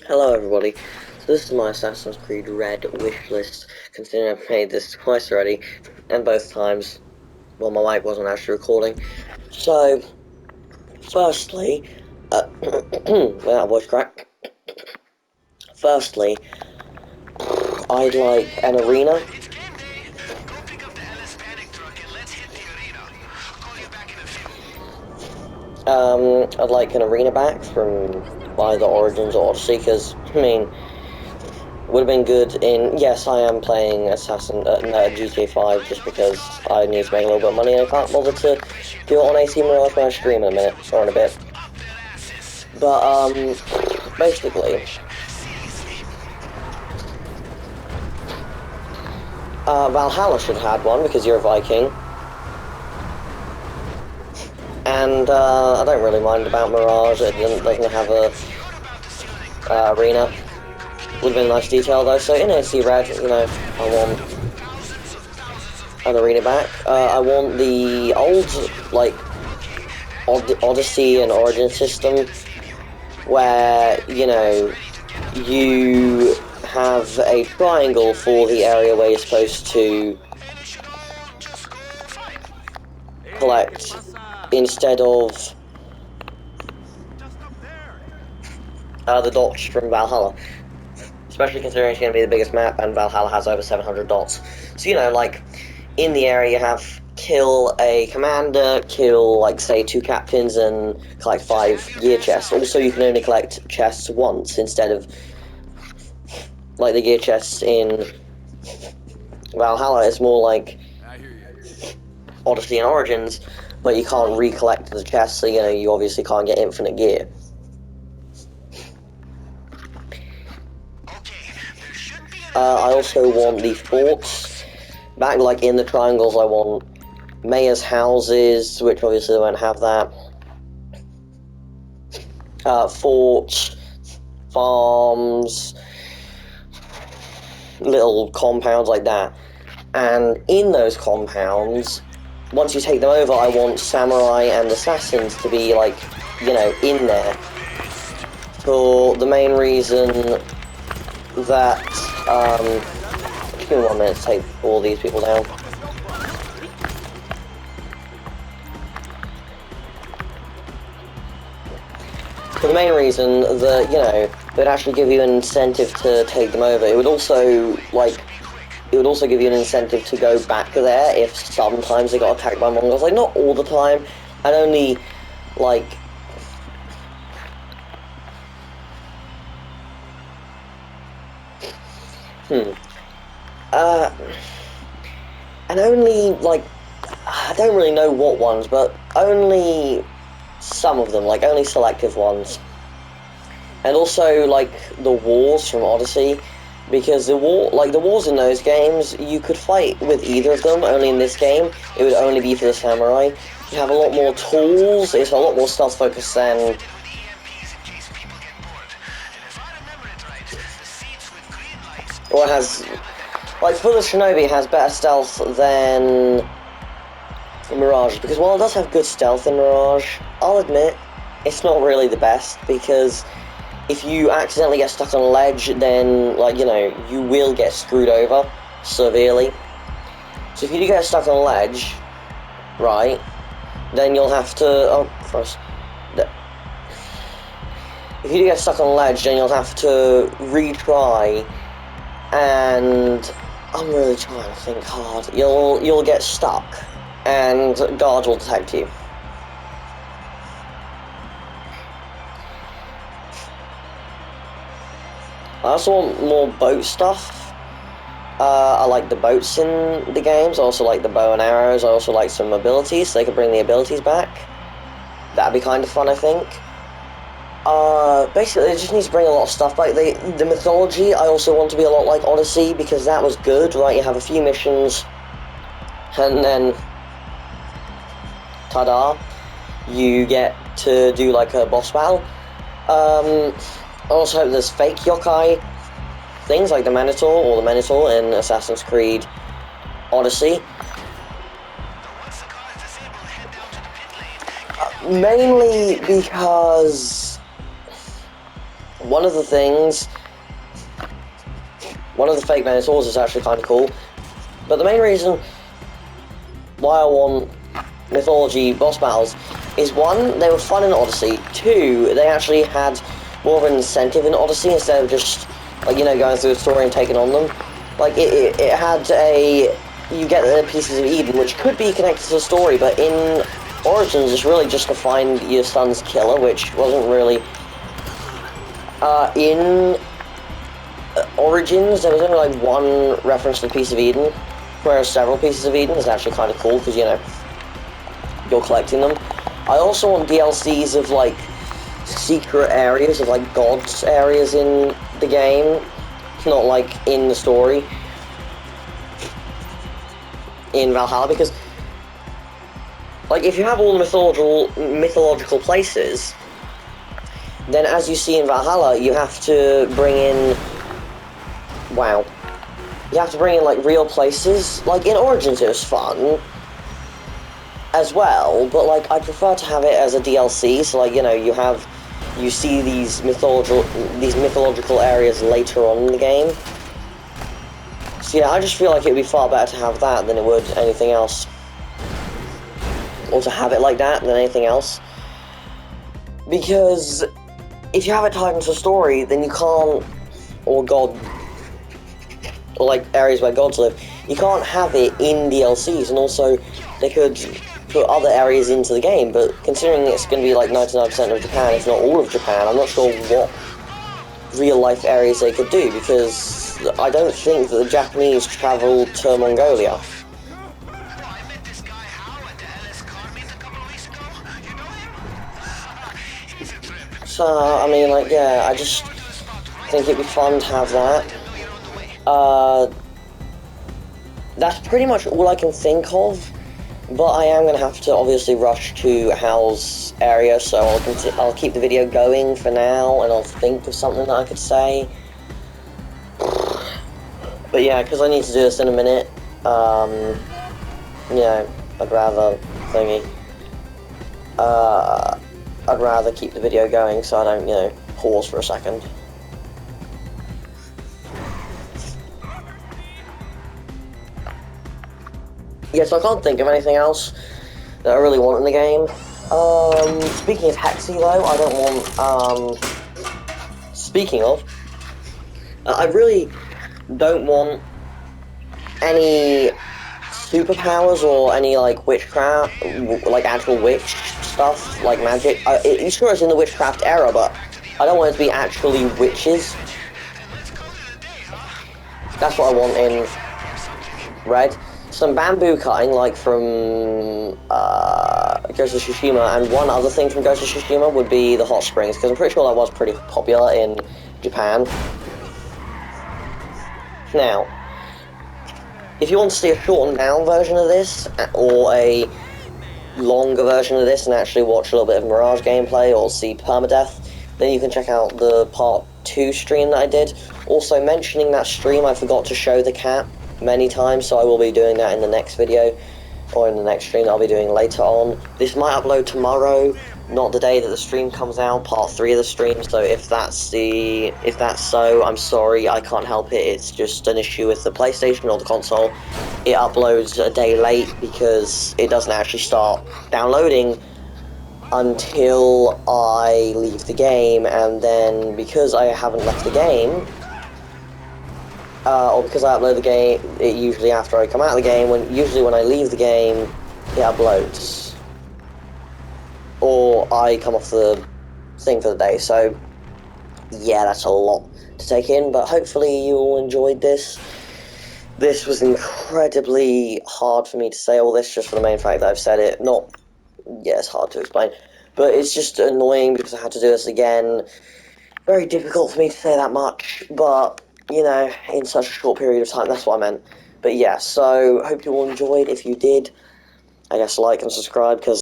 Hello everybody, so this is my Assassin's Creed Red wishlist, considering I've made this twice already, and both times, well, my mic wasn't actually recording. So, firstly, without voice crack, firstly, I'd like an arena. I'd like an arena back from either Origins or Odyssey, because, I mean, would have been good in, yes, I am playing GTA 5 just because I need to make a little bit of money and I can't bother to do it on AC Mirage when I stream in a minute, or in a bit. But, basically, Valhalla should have had one because you're a Viking. And, I don't really mind about Mirage, it doesn't have a, arena. Would have been a nice detail though, so in AC Red, you know, I want an arena back. I want the old, like, Odyssey and Origin system, where, you know, you have a triangle for the area where you're supposed to collect instead of the dots from Valhalla. Especially considering it's going to be the biggest map and Valhalla has over 700 dots. So, you know, like, in the area you have kill a commander, kill, like, say, 2 captains, and collect 5 gear chests. Also, you can only collect chests once instead of, like, the gear chests in Valhalla. It's more like Odyssey and Origins, but you can't recollect the chests, so, you know, you obviously can't get infinite gear. I also want the forts back, like in the triangles. I want mayor's houses, which obviously they won't have that. Forts, farms, little compounds like that. And in those compounds, once you take them over, I want samurai and assassins to be, like, you know, in there. For the main reason that, give me 1 minute to take all these people down. For the main reason that, you know, it would actually give you an incentive to take them over. It would also, like, give you an incentive to go back there if sometimes they got attacked by Mongols. Like, not all the time, and only, like, and only, like, I don't really know what ones, but only some of them, like, only selective ones. And also, like, the wars from Odyssey, because the wars in those games, you could fight with either of them, only in this game, it would only be for the samurai. You have a lot more tools, it's a lot more stealth focused than... Or it has... Like, for the Shinobi, it has better stealth than Mirage, because while it does have good stealth in Mirage, I'll admit, it's not really the best, because if you accidentally get stuck on a ledge, then, like, you know, you will get screwed over severely. So if you do get stuck on a ledge, right, then you'll have to, oh, Christ. If you do get stuck on a ledge, then you'll have to retry, and I'm really trying to think hard. You'll get stuck, and guards will detect you. I also want more boat stuff. I like the boats in the games. I also like the bow and arrows. I also like some abilities, so they could bring the abilities back. That'd be kind of fun, I think. Basically, it just needs to bring a lot of stuff back. The mythology, I also want to be a lot like Odyssey, because that was good, right? You have a few missions, and then, ta-da, you get to do, like, a boss battle. I also hope there's fake yokai things like the Minotaur or the Minotaur in Assassin's Creed Odyssey. Mainly because... one of the fake Minotaurs is actually kind of cool, but the main reason why I want mythology boss battles is, one, they were fun in Odyssey, two, they actually had more of an incentive in Odyssey instead of just, like, you know, going through the story and taking on them. Like, it had you get the Pieces of Eden, which could be connected to the story, but in Origins, it's really just to find your son's killer, which wasn't really... in Origins, there was only, like, one reference to the Piece of Eden, whereas several Pieces of Eden is actually kind of cool, because, you know, you're collecting them. I also want DLCs of, like, secret areas, of, like, gods areas in the game, not, like, in the story, in Valhalla, because, like, if you have all the mythological places, then as you see in Valhalla, you have to bring in... Wow. You have to bring in, like, real places. Like, in Origins it was fun as well, but, like, I prefer to have it as a DLC, so, like, you know, you see these mythological areas later on in the game. So, yeah, I just feel like it would be far better to have that than it would anything else. Or to have it like that than anything else. Because if you have it tied into a story, then you can't, or like areas where gods live, you can't have it in DLCs, and also they could put other areas into the game, but considering it's going to be like 99% of Japan, if not all of Japan, I'm not sure what real life areas they could do, because I don't think that the Japanese travel to Mongolia. So, I mean, like, yeah, I just think it'd be fun to have that. That's pretty much all I can think of, but I am going to have to obviously rush to Hal's area, so I'll keep the video going for now, and I'll think of something that I could say. But yeah, because I need to do this in a minute, you know, I'd rather I'd rather keep the video going so I don't, you know, pause for a second. Yeah, so I can't think of anything else that I really want in the game. Speaking of Hexy, though, I don't want, speaking of, I really don't want any superpowers or any, like, witchcraft, like, actual witch stuff, like magic. Sure, it's in the witchcraft era, but I don't want it to be actually witches. That's what I want in Red. Some bamboo cutting, like from Ghost of Tsushima, and one other thing from Ghost of Tsushima would be the hot springs, because I'm pretty sure that was pretty popular in Japan. Now, if you want to see a shortened down version of this, or a longer version of this, and actually watch a little bit of Mirage gameplay, or see permadeath, then you can check out the part 2 stream that I did. Also, mentioning that stream, I forgot to show the cat many times, so I will be doing that in the next video, or in the next stream that I'll be doing later on. This might upload tomorrow, not the day that the stream comes out, part 3 of the stream, so if that's so, I'm sorry, I can't help it, it's just an issue with the PlayStation or the console. It uploads a day late because it doesn't actually start downloading until I leave the game, and then because I haven't left the game, or because I upload the game, it usually after I come out of the game, usually when I leave the game, it uploads. Or I come off the thing for the day, so yeah, that's a lot to take in, but hopefully you all enjoyed this. This was incredibly hard for me to say all this, just for the main fact that I've said it. Yeah, it's hard to explain, but it's just annoying because I had to do this again. Very difficult for me to say that much, but, you know, in such a short period of time, that's what I meant. But yeah, so, hope you all enjoyed. If you did, I guess like and subscribe, because